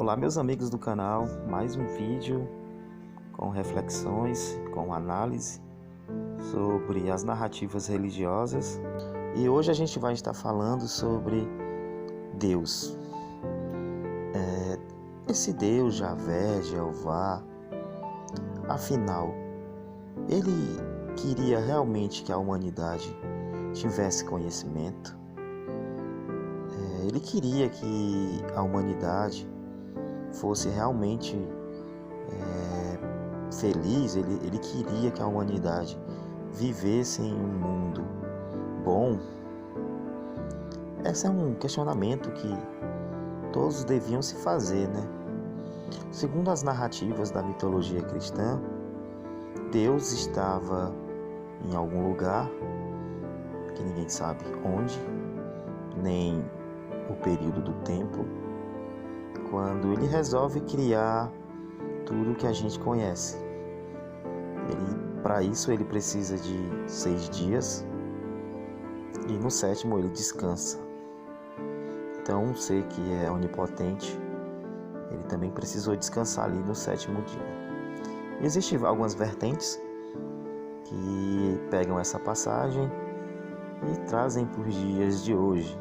Olá, meus amigos do canal, mais um vídeo com reflexões, com análise sobre as narrativas religiosas. E hoje a gente vai estar falando sobre Deus. Esse Deus, Javé, Jeová, afinal, ele queria realmente que a humanidade tivesse conhecimento. Ele queria que a humanidade fosse realmente feliz. Ele queria que a humanidade vivesse em um mundo bom. Esse é um questionamento que todos deviam se fazer, né? Segundo as narrativas da mitologia cristã, Deus estava em algum lugar, que ninguém sabe onde, nem o período do tempo, quando ele resolve criar tudo que a gente conhece. Para isso ele precisa de 6 dias e no 7º ele descansa. Então um ser que é onipotente, ele também precisou descansar ali no 7º dia. E existem algumas vertentes que pegam essa passagem e trazem para os dias de hoje.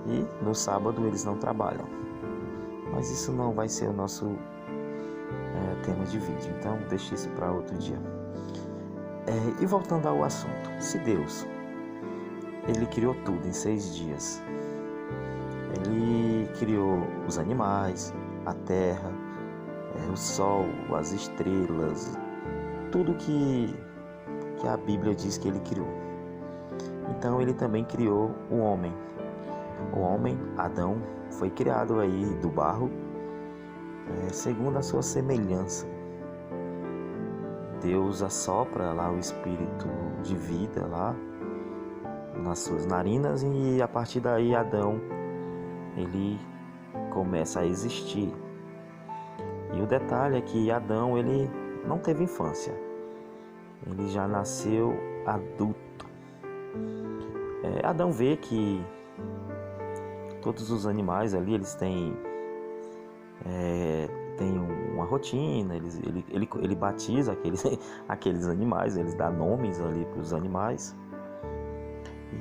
E no sábado eles não trabalham. Mas isso não vai ser o nosso tema de vídeo, então deixe isso para outro dia. E voltando ao assunto, se Deus, ele criou tudo em 6 dias, ele criou os animais, a terra, o sol, as estrelas, tudo que a Bíblia diz que ele criou. Então ele também criou o homem. O homem, Adão, foi criado aí do barro, segundo a sua semelhança. Deus assopra lá o espírito de vida lá nas suas narinas e a partir daí Adão, ele começa a existir. E o detalhe é que Adão, ele não teve infância, ele já nasceu adulto. Adão vê que todos os animais ali, eles têm uma rotina, ele batiza aqueles animais, eles dá nomes ali para os animais.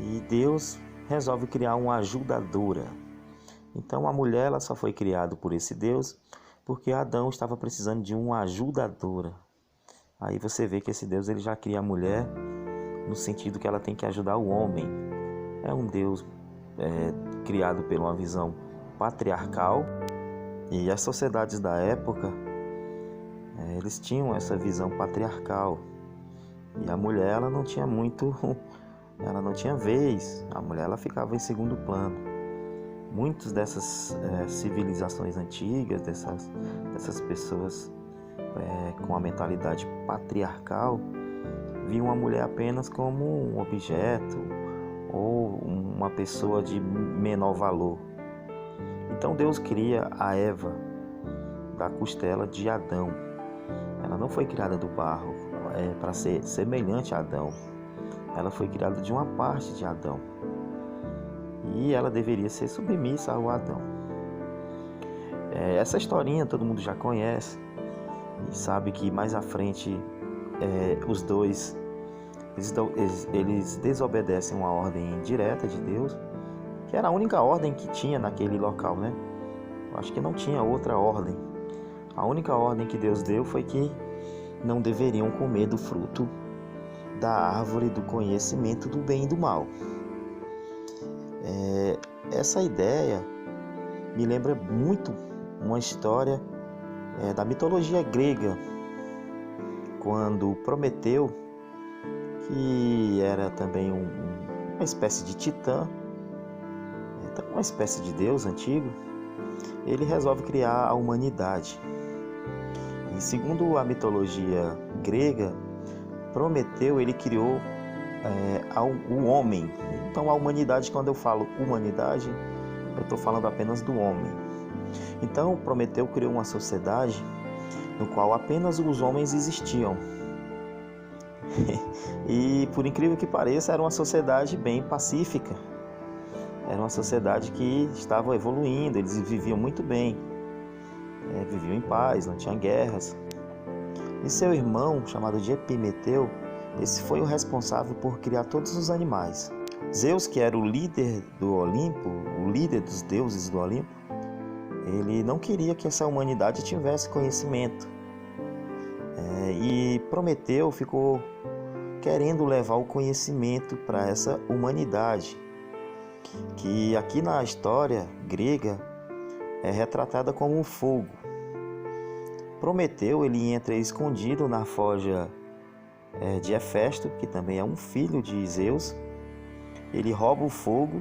E Deus resolve criar uma ajudadora. Então a mulher, ela só foi criada por esse Deus porque Adão estava precisando de uma ajudadora. Aí você vê que esse Deus, ele já cria a mulher no sentido que ela tem que ajudar o homem. É um Deus criado por uma visão patriarcal, e as sociedades da época eles tinham essa visão patriarcal, e a mulher, ela não tinha ela não tinha vez, a mulher, ela ficava em segundo plano. Muitas dessas civilizações antigas, dessas pessoas com a mentalidade patriarcal, viam a mulher apenas como um objeto ou uma pessoa de menor valor. Então Deus cria a Eva da costela de Adão. Ela não foi criada do barro para ser semelhante a Adão. Ela foi criada de uma parte de Adão. E ela deveria ser submissa ao Adão. Essa historinha todo mundo já conhece. E sabe que mais à frente os dois eles desobedecem uma ordem direta de Deus, que era a única ordem que tinha naquele local, né? Eu acho que não tinha outra ordem. A única ordem que Deus deu foi que não deveriam comer do fruto da árvore do conhecimento do bem e do mal. Essa ideia me lembra muito uma história da mitologia grega, quando Prometeu, que era também uma espécie de titã, uma espécie de deus antigo, ele resolve criar a humanidade. E segundo a mitologia grega, Prometeu, ele criou o homem. Então a humanidade, quando eu falo humanidade, eu estou falando apenas do homem. Então Prometeu criou uma sociedade no qual apenas os homens existiam. E por incrível que pareça, era uma sociedade bem pacífica. Era uma sociedade que estava evoluindo, eles viviam muito bem. viviam em paz, não tinha guerras. E seu irmão, chamado de Epimeteu, esse foi o responsável por criar todos os animais. Zeus, que era o líder do Olimpo, o líder dos deuses do Olimpo, ele não queria que essa humanidade tivesse conhecimento. E Prometeu ficou querendo levar o conhecimento para essa humanidade, que aqui na história grega é retratada como um fogo. Prometeu, ele entra escondido na forja de Hefesto, que também é um filho de Zeus. Ele rouba o fogo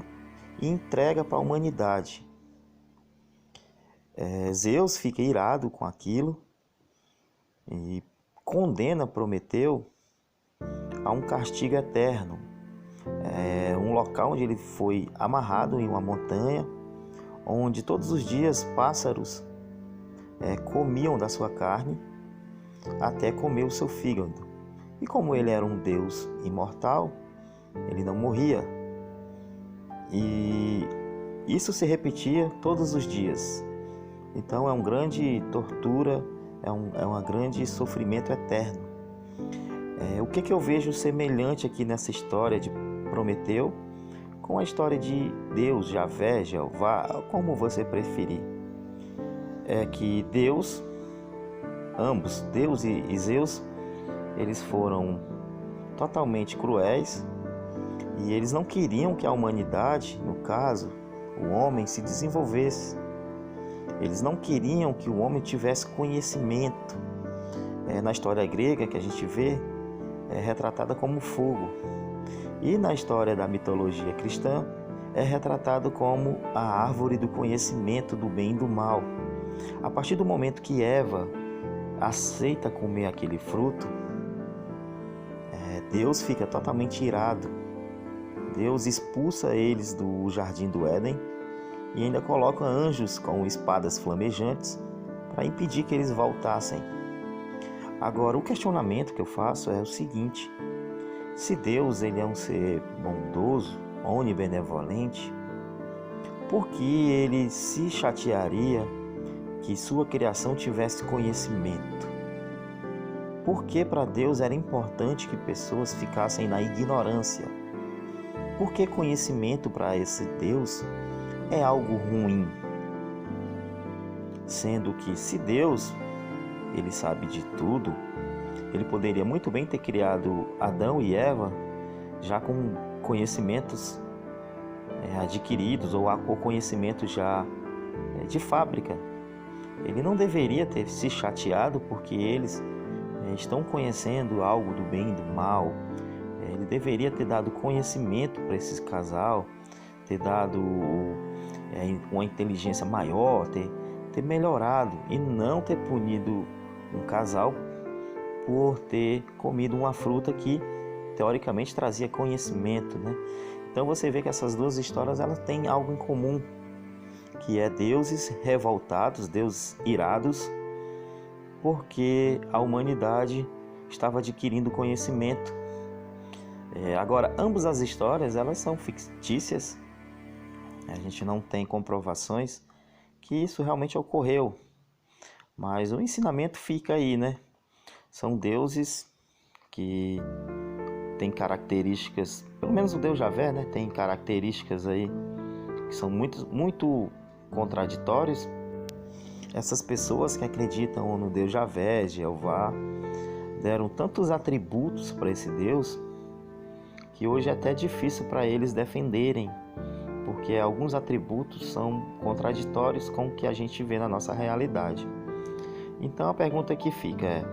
e entrega para a humanidade. Zeus fica irado com aquilo e condena Prometeu a um castigo eterno. Um local onde ele foi amarrado em uma montanha, onde todos os dias pássaros comiam da sua carne até comer o seu fígado. E como ele era um deus imortal, ele não morria. E isso se repetia todos os dias. Então é uma grande tortura, é um grande sofrimento eterno. O que eu vejo semelhante aqui nessa história de Prometeu com a história de Deus, Javé, Jeová, como você preferir? É que Deus, ambos, Deus e Zeus, eles foram totalmente cruéis e eles não queriam que a humanidade, no caso, o homem, se desenvolvesse. Eles não queriam que o homem tivesse conhecimento. Na história grega que a gente vê, é retratada como fogo. E na história da mitologia cristã, é retratado como a árvore do conhecimento do bem e do mal. A partir do momento que Eva aceita comer aquele fruto, Deus fica totalmente irado. Deus expulsa eles do jardim do Éden e ainda coloca anjos com espadas flamejantes para impedir que eles voltassem. Agora, o questionamento que eu faço é o seguinte: se Deus ele é um ser bondoso, onibenevolente, por que ele se chatearia que sua criação tivesse conhecimento? Por que para Deus era importante que pessoas ficassem na ignorância? Por que conhecimento para esse Deus é algo ruim? Sendo que se Deus ele sabe de tudo, ele poderia muito bem ter criado Adão e Eva já com conhecimentos adquiridos ou conhecimento já de fábrica. Ele não deveria ter se chateado porque eles estão conhecendo algo do bem e do mal. Ele deveria ter dado conhecimento para esse casal, ter dado uma inteligência maior, ter melhorado e não ter punido um casal por ter comido uma fruta que teoricamente trazia conhecimento, né? Então você vê que essas duas histórias elas têm algo em comum, que é deuses revoltados, deuses irados, porque a humanidade estava adquirindo conhecimento. Agora, ambas as histórias elas são fictícias. A gente não tem comprovações que isso realmente ocorreu, mas o ensinamento fica aí, né? São deuses que têm características, pelo menos o Deus Javé, né? Tem características aí que são muito contraditórias. Essas pessoas que acreditam no Deus Javé, Jeová, deram tantos atributos para esse Deus que hoje é até difícil para eles defenderem, porque alguns atributos são contraditórios com o que a gente vê na nossa realidade. Então a pergunta que fica é: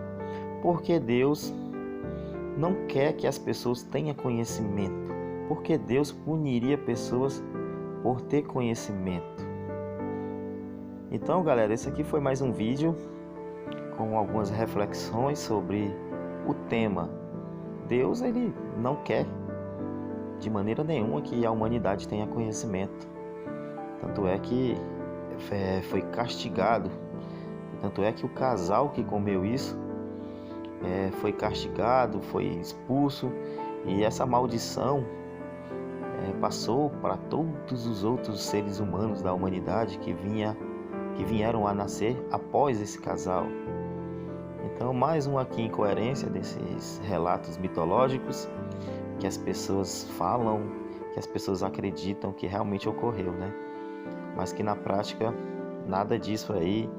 por que Deus não quer que as pessoas tenham conhecimento? Por que Deus puniria pessoas por ter conhecimento? Então, galera, esse aqui foi mais um vídeo com algumas reflexões sobre o tema. Deus, ele não quer de maneira nenhuma que a humanidade tenha conhecimento. Tanto é que foi castigado. Tanto é que o casal que comeu isso foi castigado, foi expulso. E essa maldição passou para todos os outros seres humanos da humanidade que vinha que vieram a nascer após esse casal. Então, mais uma aqui incoerência desses relatos mitológicos que as pessoas falam, que as pessoas acreditam que realmente ocorreu, né? Mas que na prática nada disso aí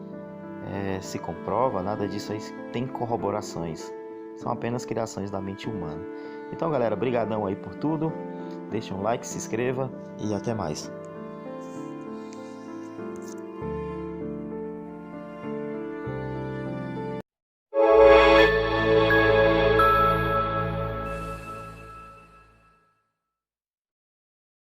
se comprova, nada disso aí tem corroborações. São apenas criações da mente humana. Então, galera, brigadão aí por tudo. Deixa um like, se inscreva e até mais.